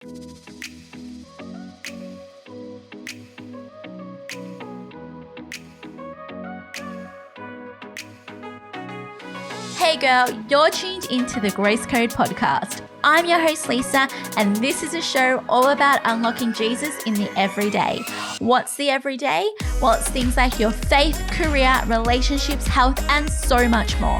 Hey girl, you're tuned into the Grace Code podcast. I'm your host Lisa, and this is a show all about unlocking Jesus in the everyday. What's the everyday? Well, it's things like your faith, career, relationships, health, and so much more.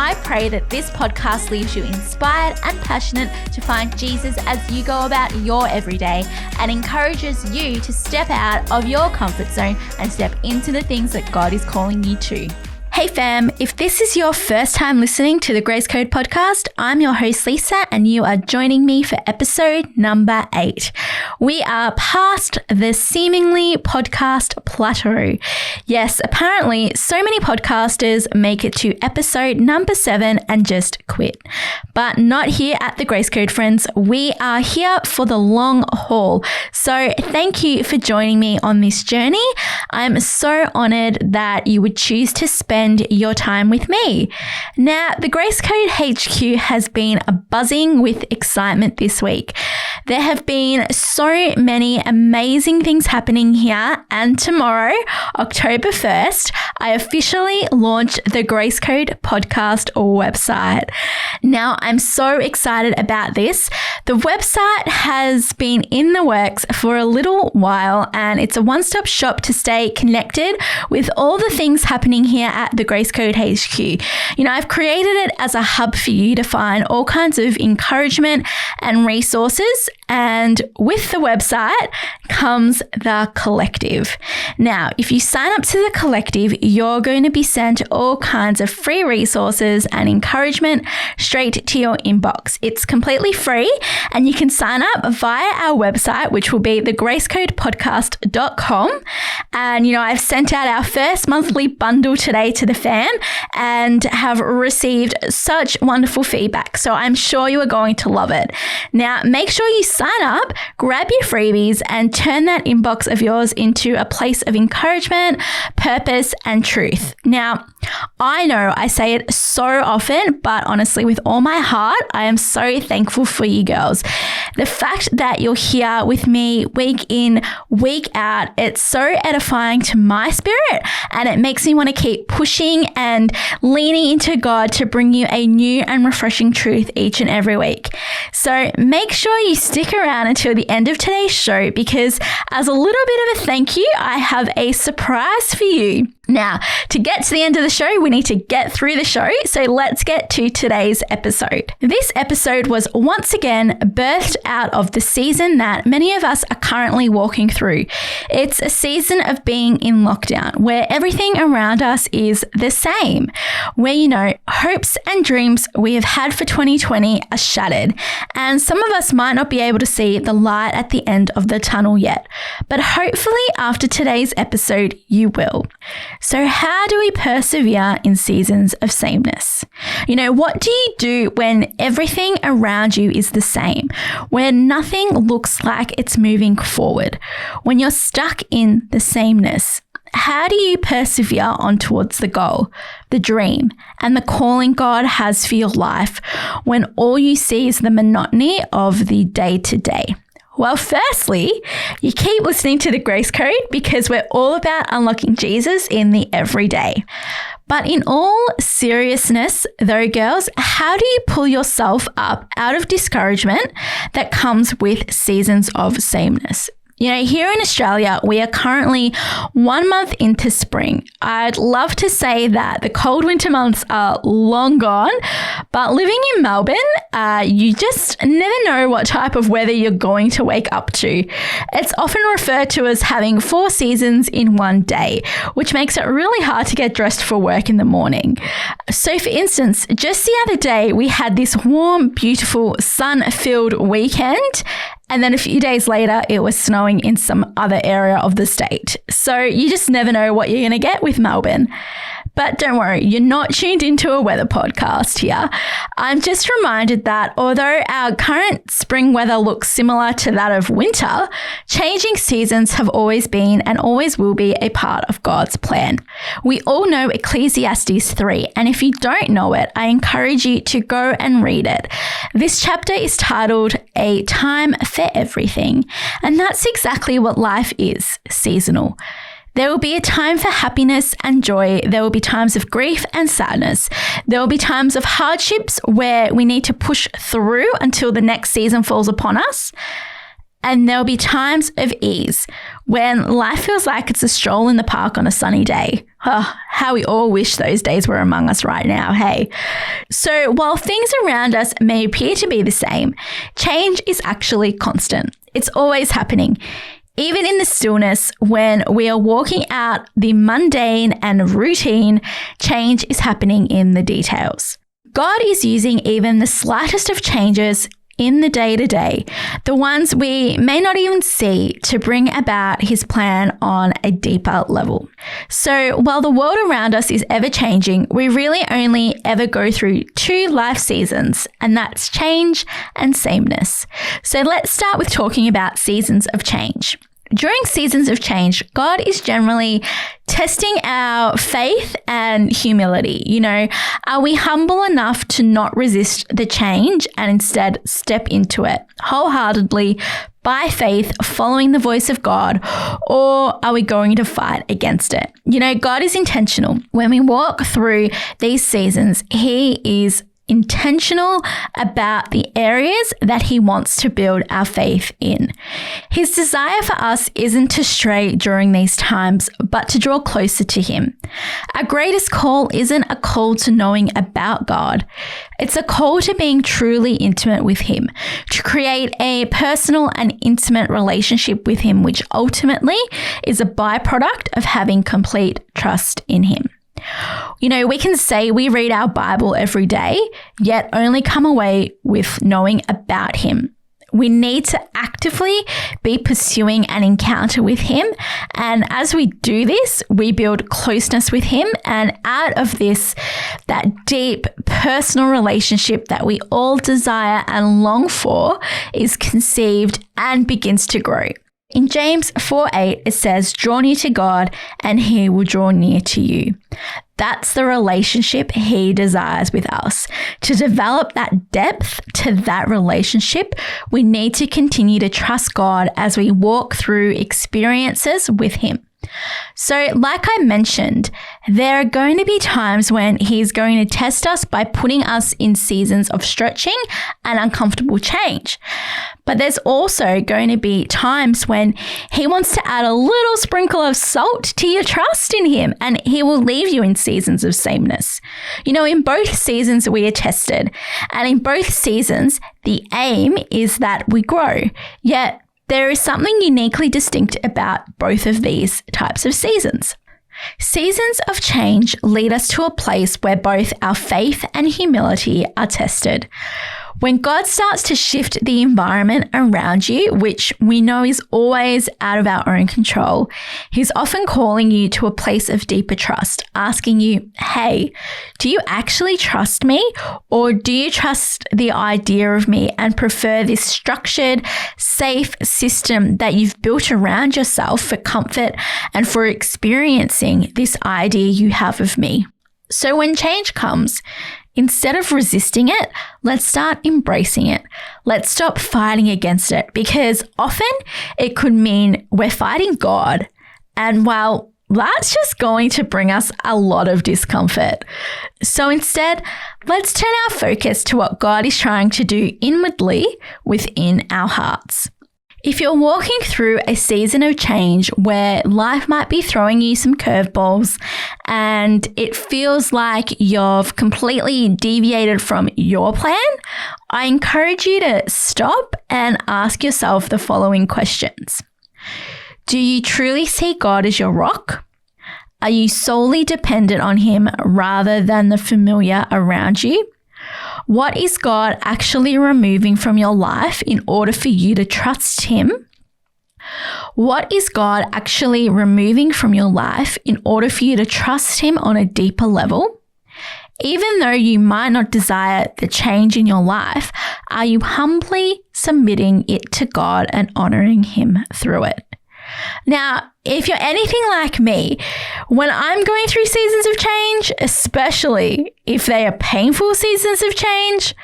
I pray that this podcast leaves you inspired and passionate to find Jesus as you go about your everyday and encourages you to step out of your comfort zone and step into the things that God is calling you to. Hey fam, if this is your first time listening to the Grace Code podcast, I'm your host Lisa and you are joining me for episode number 8. We are past the seemingly podcast plateau. Yes, apparently so many podcasters make it to episode number 7 and just quit. But not here at the Grace Code, friends. We are here for the long haul. So thank you for joining me on this journey. I'm so honored that you would choose to spend your time with me. Now, the Grace Code HQ has been buzzing with excitement this week. There have been so many amazing things happening here, and tomorrow, October 1st, I officially launched the Grace Code podcast website. Now, I'm so excited about this. The website has been in the works for a little while, and it's a one-stop shop to stay connected with all the things happening here at the Grace Code HQ. You know, I've created it as a hub for you to find all kinds of encouragement and resources, and with the website comes the collective. Now, if you sign up to the collective, you're going to be sent all kinds of free resources and encouragement straight to your inbox. It's completely free, and you can sign up via our website, which will be thegracecodepodcast.com. And, you know, I've sent out our first monthly bundle today to the fam and have received such wonderful feedback. So I'm sure you are going to love it. Now, make sure you sign up, grab your freebies, and turn that inbox of yours into a place of encouragement, purpose, and truth. Now, I know I say it so often, but honestly, with all my heart, I am so thankful for you girls. The fact that you're here with me week in, week out, it's so edifying to my spirit, and it makes me want to keep pushing and leaning into God to bring you a new and refreshing truth each and every week. So make sure you stick around until the end of today's show, because as a little bit of a thank you, I have a surprise for you. Now, to get to the end of the show, we need to get through the show, so let's get to today's episode. This episode was once again birthed out of the season that many of us are currently walking through. It's a season of being in lockdown, where everything around us is the same, where, you know, hopes and dreams we have had for 2020 are shattered, and some of us might not be able to see the light at the end of the tunnel yet, but hopefully after today's episode, you will. So how do we persevere in seasons of sameness? You know, what do you do when everything around you is the same, when nothing looks like it's moving forward, when you're stuck in the sameness? How do you persevere on towards the goal, the dream, and the calling God has for your life when all you see is the monotony of the day-to-day? Well, firstly, you keep listening to the Grace Code, because we're all about unlocking Jesus in the everyday. But in all seriousness, though, girls, how do you pull yourself up out of discouragement that comes with seasons of sameness? You know, here in Australia, we are currently 1 month into spring. I'd love to say that the cold winter months are long gone, but living in Melbourne, you just never know what type of weather you're going to wake up to. It's often referred to as having 4 seasons in one day, which makes it really hard to get dressed for work in the morning. So for instance, just the other day, we had this warm, beautiful, sun-filled weekend, and then a few days later, it was snowing in some other area of the state. So you just never know what you're going to get with Melbourne. But don't worry, you're not tuned into a weather podcast here. I'm just reminded that although our current spring weather looks similar to that of winter, changing seasons have always been and always will be a part of God's plan. We all know Ecclesiastes 3, and if you don't know it, I encourage you to go and read it. This chapter is titled A Time for Everything, and that's exactly what life is, seasonal. There will be a time for happiness and joy. There will be times of grief and sadness. There will be times of hardships where we need to push through until the next season falls upon us. And there will be times of ease when life feels like it's a stroll in the park on a sunny day. Oh, how we all wish those days were among us right now, hey? So while things around us may appear to be the same, change is actually constant. It's always happening. Even in the stillness, when we are walking out the mundane and routine, change is happening in the details. God is using even the slightest of changes in the day-to-day, the ones we may not even see, to bring about his plan on a deeper level. So while the world around us is ever changing, we really only ever go through two life seasons, and that's change and sameness. So let's start with talking about seasons of change. During seasons of change, God is generally testing our faith and humility. Are we humble enough to not resist the change and instead step into it wholeheartedly by faith, following the voice of God, or are we going to fight against it? God is intentional. When we walk through these seasons, he is intentional about the areas that he wants to build our faith in. His desire for us isn't to stray during these times, but to draw closer to him. Our greatest call isn't a call to knowing about God. It's a call to being truly intimate with him, to create a personal and intimate relationship with him, which ultimately is a byproduct of having complete trust in him. We can say we read our Bible every day, yet only come away with knowing about him. We need to actively be pursuing an encounter with him. And as we do this, we build closeness with him. And out of this, that deep personal relationship that we all desire and long for is conceived and begins to grow. In James 4:8, it says, "Draw near to God and he will draw near to you." That's the relationship he desires with us. To develop that depth to that relationship, we need to continue to trust God as we walk through experiences with him. So like I mentioned, there are going to be times when he's going to test us by putting us in seasons of stretching and uncomfortable change. But there's also going to be times when he wants to add a little sprinkle of salt to your trust in him, and he will leave you in seasons of sameness. In both seasons we are tested, and in both seasons the aim is that we grow. Yet there is something uniquely distinct about both of these types of seasons. Seasons of change lead us to a place where both our faith and humility are tested. When God starts to shift the environment around you, which we know is always out of our own control, he's often calling you to a place of deeper trust, asking you, hey, do you actually trust me? Or do you trust the idea of me and prefer this structured, safe system that you've built around yourself for comfort and for experiencing this idea you have of me? So when change comes, instead of resisting it, let's start embracing it. Let's stop fighting against it, because often it could mean we're fighting God. And well, that's just going to bring us a lot of discomfort. So instead, let's turn our focus to what God is trying to do inwardly within our hearts. If you're walking through a season of change where life might be throwing you some curveballs and it feels like you've completely deviated from your plan, I encourage you to stop and ask yourself the following questions. Do you truly see God as your rock? Are you solely dependent on him rather than the familiar around you? What is God actually removing from your life in order for you to trust him? What is God actually removing from your life in order for you to trust Him on a deeper level? Even though you might not desire the change in your life, are you humbly submitting it to God and honoring Him through it? Now, if you're anything like me, when I'm going through seasons of change, especially if they are painful seasons of change,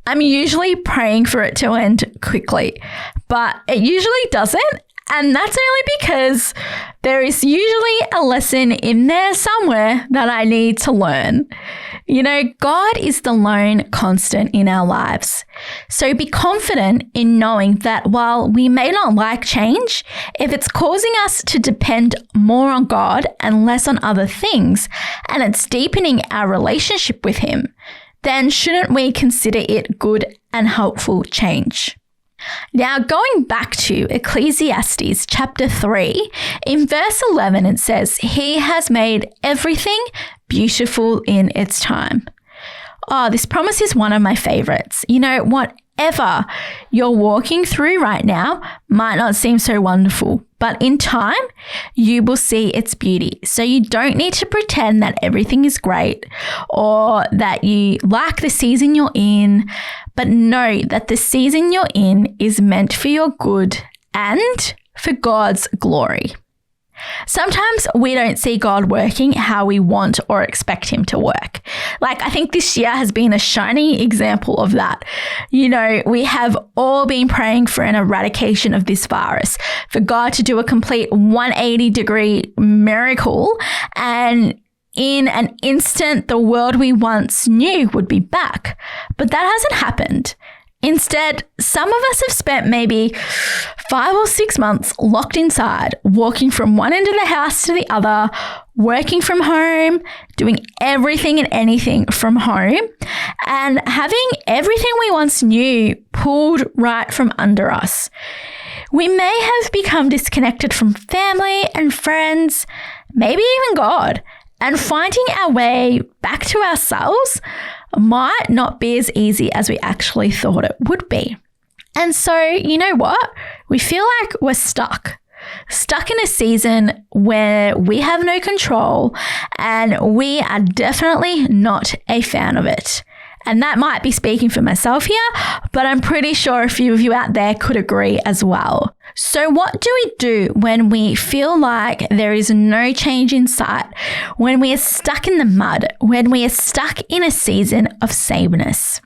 I'm usually praying for it to end quickly, but it usually doesn't. And that's only because there is usually a lesson in there somewhere that I need to learn. You know, God is the lone constant in our lives. So be confident in knowing that while we may not like change, if it's causing us to depend more on God and less on other things, and it's deepening our relationship with Him, then shouldn't we consider it good and helpful change? Now, going back to Ecclesiastes chapter 3, in verse 11, it says, He has made everything beautiful in its time. Oh, this promise is one of my favorites. You know, whatever you're walking through right now might not seem so wonderful, but in time, you will see its beauty. So you don't need to pretend that everything is great or that you like the season you're in, but know that the season you're in is meant for your good and for God's glory. Sometimes we don't see God working how we want or expect Him to work. Like, I think this year has been a shining example of that. You know, we have all been praying for an eradication of this virus, for God to do a complete 180-degree miracle, and in an instant, the world we once knew would be back. But that hasn't happened. Instead, some of us have spent maybe 5 or 6 months locked inside, walking from one end of the house to the other, working from home, doing everything and anything from home, and having everything we once knew pulled right from under us. We may have become disconnected from family and friends, maybe even God, and finding our way back to ourselves might not be as easy as we actually thought it would be. And so, you know what? We feel like we're stuck in a season where we have no control, and we are definitely not a fan of it. And that might be speaking for myself here, but I'm pretty sure a few of you out there could agree as well. So what do we do when we feel like there is no change in sight, when we are stuck in the mud, when we are stuck in a season of sameness?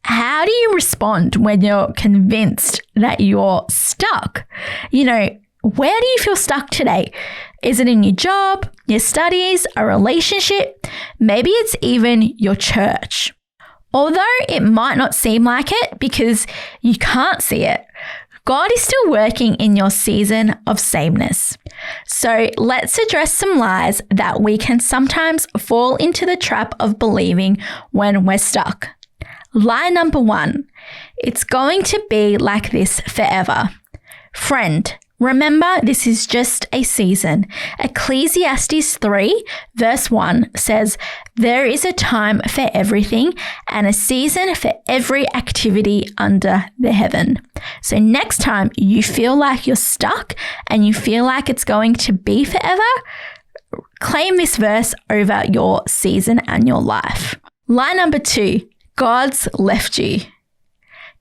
How do you respond when you're convinced that you're stuck? You know, where do you feel stuck today? Is it in your job, your studies, a relationship? Maybe it's even your church. Although it might not seem like it because you can't see it, God is still working in your season of sameness. So let's address some lies that we can sometimes fall into the trap of believing when we're stuck. Lie number 1, it's going to be like this forever. Friend, remember, this is just a season. Ecclesiastes 3 verse 1 says, There is a time for everything and a season for every activity under the heaven. So next time you feel like you're stuck and you feel like it's going to be forever, claim this verse over your season and your life. Lie number 2, God's left you.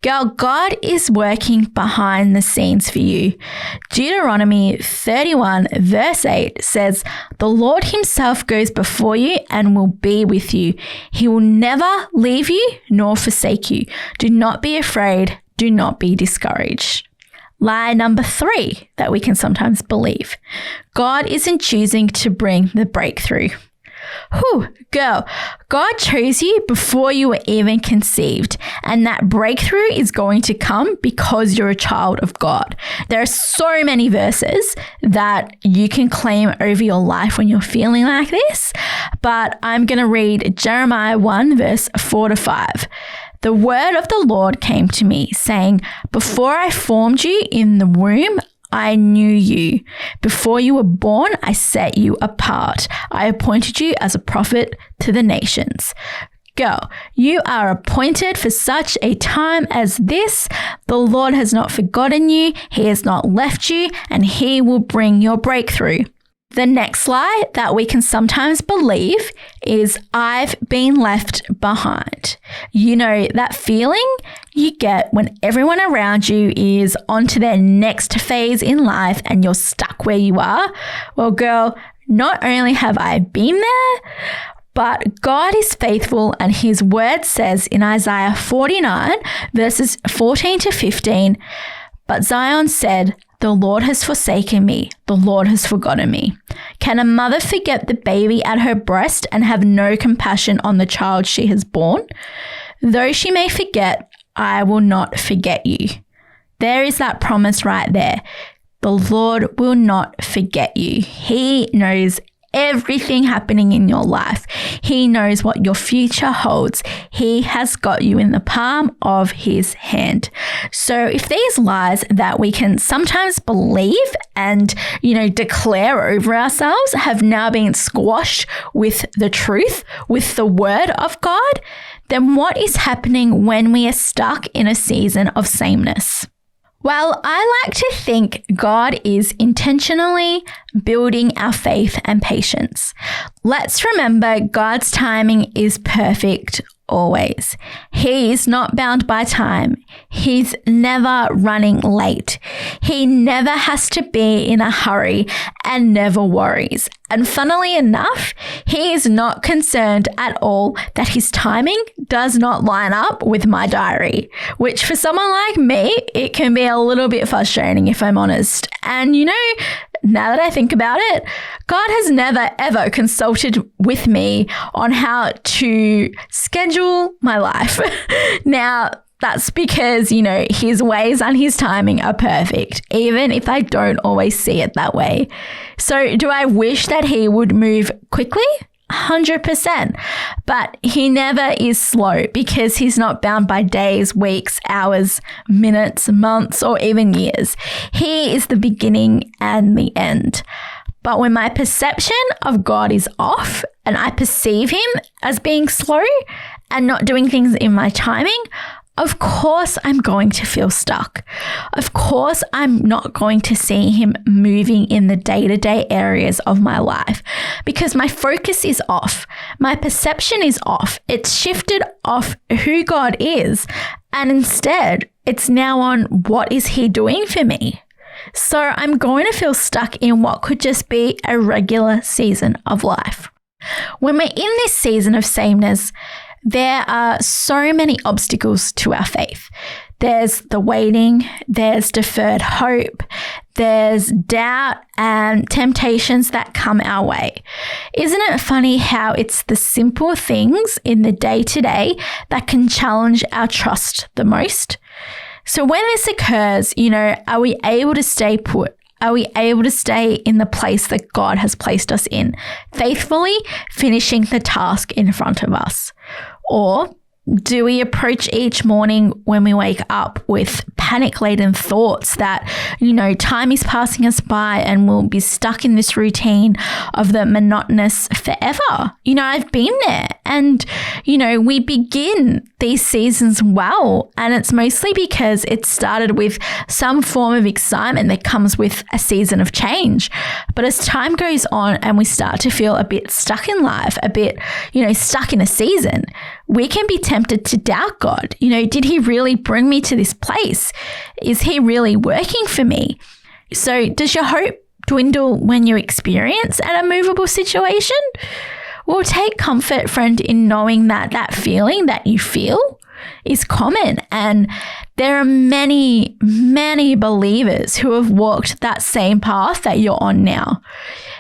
Girl, God is working behind the scenes for you. Deuteronomy 31 verse 8 says, The Lord Himself goes before you and will be with you. He will never leave you nor forsake you. Do not be afraid. Do not be discouraged. Lie number 3 that we can sometimes believe. God isn't choosing to bring the breakthrough. Whew, girl, God chose you before you were even conceived, and that breakthrough is going to come because you're a child of God. There are so many verses that you can claim over your life when you're feeling like this, but I'm going to read Jeremiah 1 verse 4-5. The word of the Lord came to me, saying, Before I formed you in the womb, I knew you. Before you were born, I set you apart. I appointed you as a prophet to the nations. Girl, you are appointed for such a time as this. The Lord has not forgotten you. He has not left you, and he will bring your breakthrough. The next lie that we can sometimes believe is, I've been left behind. You know, that feeling you get when everyone around you is on to their next phase in life and you're stuck where you are. Well, girl, not only have I been there, but God is faithful, and his word says in Isaiah 49, verses 14 to 15, but Zion said, the Lord has forsaken me. The Lord has forgotten me. Can a mother forget the baby at her breast and have no compassion on the child she has born? Though she may forget, I will not forget you. There is that promise right there. The Lord will not forget you. He knows everything happening in your life. He knows what your future holds. He has got you in the palm of his hand. So if these lies that we can sometimes believe and, declare over ourselves have now been squashed with the truth, with the word of God, then what is happening when we are stuck in a season of sameness? Well, I like to think God is intentionally building our faith and patience. Let's remember God's timing is perfect always. He is not bound by time. He's never running late. He never has to be in a hurry and never worries. And funnily enough, he is not concerned at all that his timing does not line up with my diary, which for someone like me, it can be a little bit frustrating if I'm honest. And now that I think about it, God has never, ever consulted with me on how to schedule my life. Now, that's because, his ways and his timing are perfect, even if I don't always see it that way. So do I wish that he would move quickly? 100%. But he never is slow because he's not bound by days, weeks, hours, minutes, months, or even years. He is the beginning and the end. But when my perception of God is off and I perceive him as being slow and not doing things in my timing, of course I'm going to feel stuck. Of course I'm not going to see him moving in the day-to-day areas of my life because my focus is off. My perception is off. It's shifted off who God is, and instead it's now on what is he doing for me. So I'm going to feel stuck in what could just be a regular season of life. When we're in this season of sameness, there are so many obstacles to our faith. There's the waiting, there's deferred hope, there's doubt and temptations that come our way. Isn't it funny how it's the simple things in the day-to-day that can challenge our trust the most? So when this occurs, are we able to stay put? Are we able to stay in the place that God has placed us in, faithfully finishing the task in front of us? Or do we approach each morning when we wake up with panic-laden thoughts that, time is passing us by and we'll be stuck in this routine of the monotonous forever? I've been there and, we begin these seasons well, and it's mostly because it started with some form of excitement that comes with a season of change. But as time goes on and we start to feel a bit stuck in life, a bit, stuck in a season, we can be tempted to doubt God. Did he really bring me to this place? Is he really working for me? So does your hope dwindle when you experience an unmovable situation? Well, take comfort, friend, in knowing that that feeling that you feel is common. And there are many, many believers who have walked that same path that you're on now.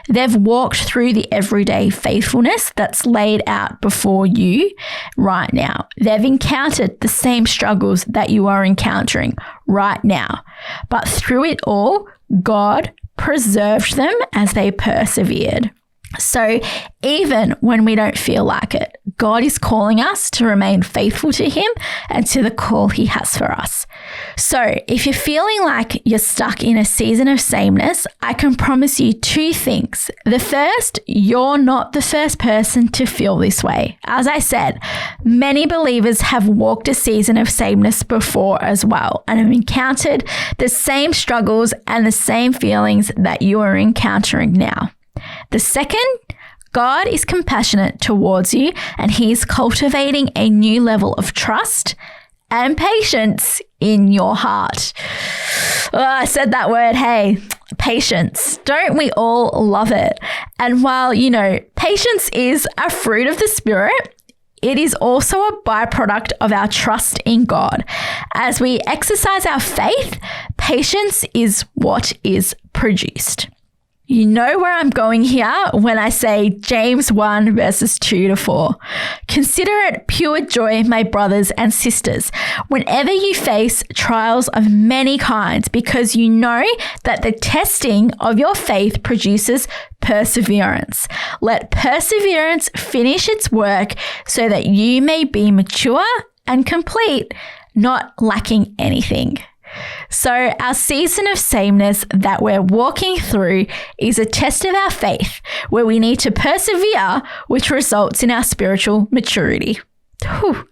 They've walked through the everyday faithfulness that's laid out before you right now. They've encountered the same struggles that you are encountering right now. But through it all, God preserved them as they persevered. So even when we don't feel like it, God is calling us to remain faithful to Him and to the call He has for us. So if you're feeling like you're stuck in a season of sameness, I can promise you two things. The first, you're not the first person to feel this way. As I said, many believers have walked a season of sameness before as well and have encountered the same struggles and the same feelings that you are encountering now. The second, God is compassionate towards you and He is cultivating a new level of trust and patience in your heart. Oh, I said that word, hey, patience. Don't we all love it? And while, patience is a fruit of the Spirit, it is also a byproduct of our trust in God. As we exercise our faith, patience is what is produced. You know where I'm going here when I say James 1 verses 2-4. Consider it pure joy, my brothers and sisters, whenever you face trials of many kinds, because you know that the testing of your faith produces perseverance. Let perseverance finish its work so that you may be mature and complete, not lacking anything. So our season of sameness that we're walking through is a test of our faith where we need to persevere, which results in our spiritual maturity. Whew.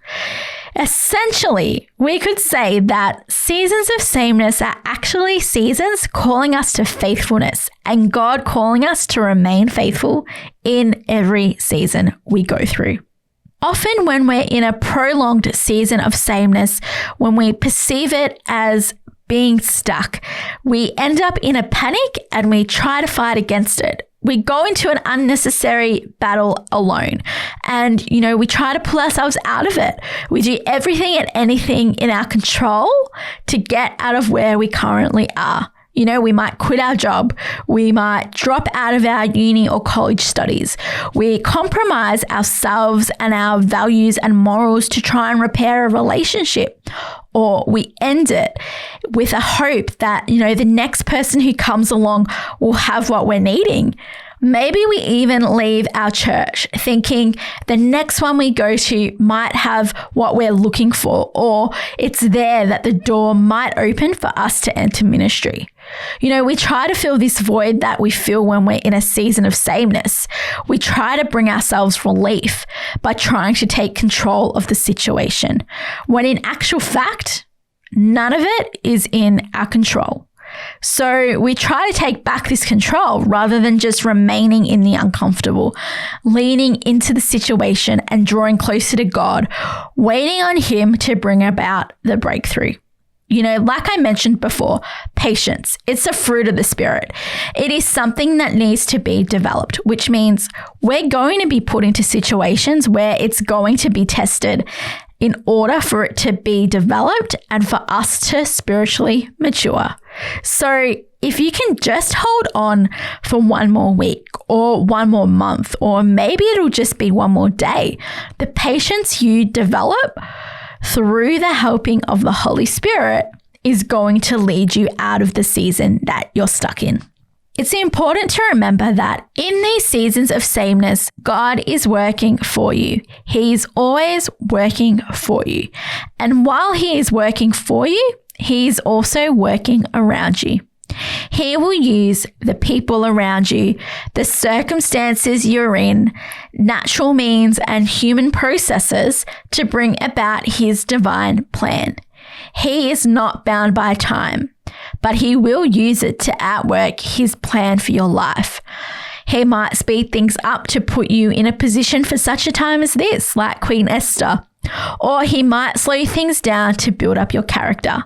Essentially, we could say that seasons of sameness are actually seasons calling us to faithfulness and God calling us to remain faithful in every season we go through. Often when we're in a prolonged season of sameness, when we perceive it as being stuck, we end up in a panic and we try to fight against it. We go into an unnecessary battle alone and, we try to pull ourselves out of it. We do everything and anything in our control to get out of where we currently are. We might quit our job. We might drop out of our uni or college studies. We compromise ourselves and our values and morals to try and repair a relationship. Or we end it with a hope that, the next person who comes along will have what we're needing. Maybe we even leave our church thinking the next one we go to might have what we're looking for, or it's there that the door might open for us to enter ministry. We try to fill this void that we feel when we're in a season of sameness. We try to bring ourselves relief by trying to take control of the situation, when in actual fact, none of it is in our control. So we try to take back this control rather than just remaining in the uncomfortable, leaning into the situation and drawing closer to God, waiting on Him to bring about the breakthrough. Like I mentioned before, patience, it's a fruit of the Spirit. It is something that needs to be developed, which means we're going to be put into situations where it's going to be tested in order for it to be developed and for us to spiritually mature. So if you can just hold on for one more week or one more month, or maybe it'll just be one more day, the patience you develop through the helping of the Holy Spirit is going to lead you out of the season that you're stuck in. It's important to remember that in these seasons of sameness, God is working for you. He's always working for you. And while He is working for you, He's also working around you. He will use the people around you, the circumstances you're in, natural means and human processes to bring about His divine plan. He is not bound by time, but He will use it to outwork His plan for your life. He might speed things up to put you in a position for such a time as this, like Queen Esther. Or He might slow things down to build up your character.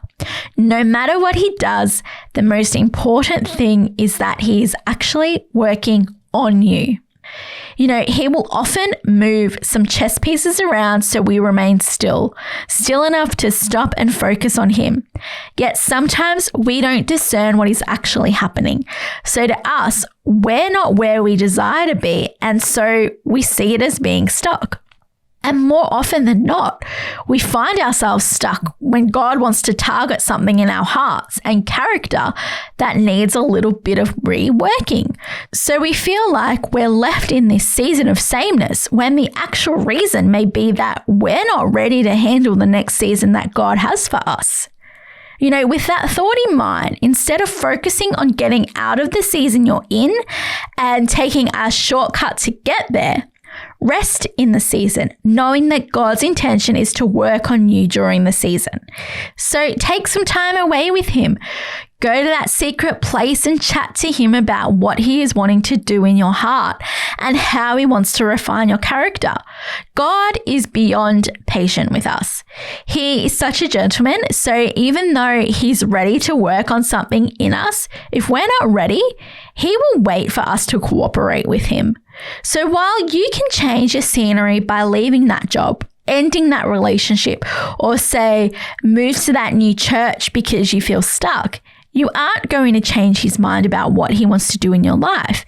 No matter what He does, the most important thing is that He is actually working on you. He will often move some chess pieces around so we remain still enough to stop and focus on Him. Yet sometimes we don't discern what is actually happening. So to us, we're not where we desire to be, and so we see it as being stuck. And more often than not, we find ourselves stuck when God wants to target something in our hearts and character that needs a little bit of reworking. So we feel like we're left in this season of sameness when the actual reason may be that we're not ready to handle the next season that God has for us. With that thought in mind, instead of focusing on getting out of the season you're in and taking a shortcut to get there, rest in the season, knowing that God's intention is to work on you during the season. So take some time away with Him. Go to that secret place and chat to Him about what He is wanting to do in your heart and how He wants to refine your character. God is beyond patient with us. He is such a gentleman, so even though He's ready to work on something in us, if we're not ready, He will wait for us to cooperate with Him. So while you can change your scenery by leaving that job, ending that relationship, or say move to that new church because you feel stuck, you aren't going to change His mind about what He wants to do in your life.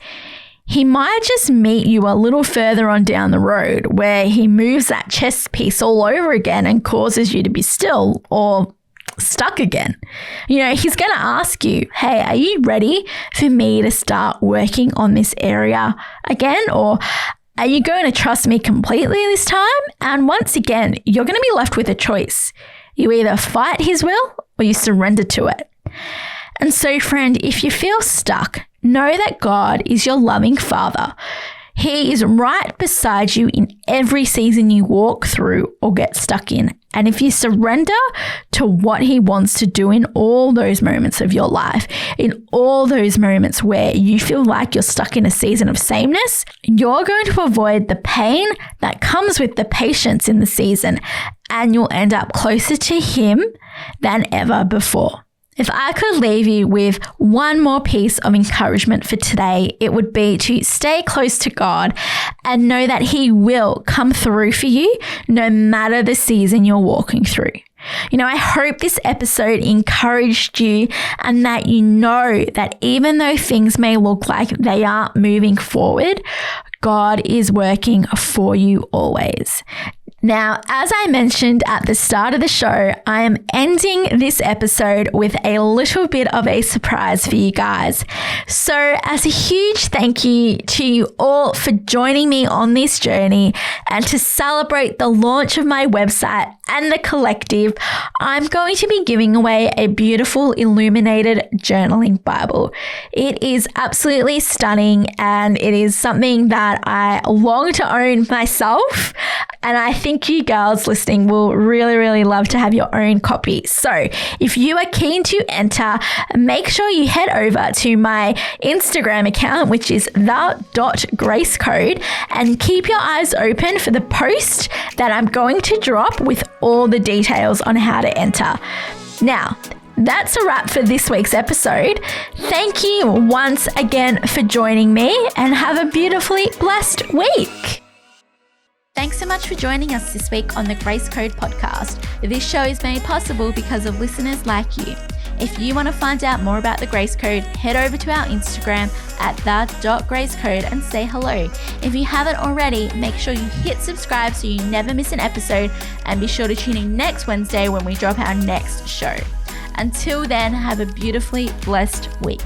He might just meet you a little further on down the road where He moves that chess piece all over again and causes you to be still or stuck again. He's going to ask you, hey, are you ready for me to start working on this area again? Or are you going to trust me completely this time? And once again, you're going to be left with a choice. You either fight His will or you surrender to it. And so, friend, if you feel stuck, know that God is your loving Father. He is right beside you in every season you walk through or get stuck in. And if you surrender to what He wants to do in all those moments of your life, in all those moments where you feel like you're stuck in a season of sameness, you're going to avoid the pain that comes with the patience in the season, and you'll end up closer to Him than ever before. If I could leave you with one more piece of encouragement for today, it would be to stay close to God and know that He will come through for you no matter the season you're walking through. I hope this episode encouraged you and that you know that even though things may look like they aren't moving forward, God is working for you always. Now, as I mentioned at the start of the show, I am ending this episode with a little bit of a surprise for you guys. So as a huge thank you to you all for joining me on this journey and to celebrate the launch of my website and the collective, I'm going to be giving away a beautiful illuminated journaling Bible. It is absolutely stunning and it is something that I long to own myself. And I think you girls listening will really, really love to have your own copy. So if you are keen to enter, make sure you head over to my Instagram account, which is the.gracecode, and keep your eyes open for the post that I'm going to drop with all the details on how to enter. Now, that's a wrap for this week's episode. Thank you once again for joining me and have a beautifully blessed week. Thanks so much for joining us this week on the Grace Code podcast. This show is made possible because of listeners like you. If you want to find out more about the Grace Code, head over to our Instagram at the.gracecode and say hello. If you haven't already, make sure you hit subscribe so you never miss an episode, and be sure to tune in next Wednesday when we drop our next show. Until then, have a beautifully blessed week.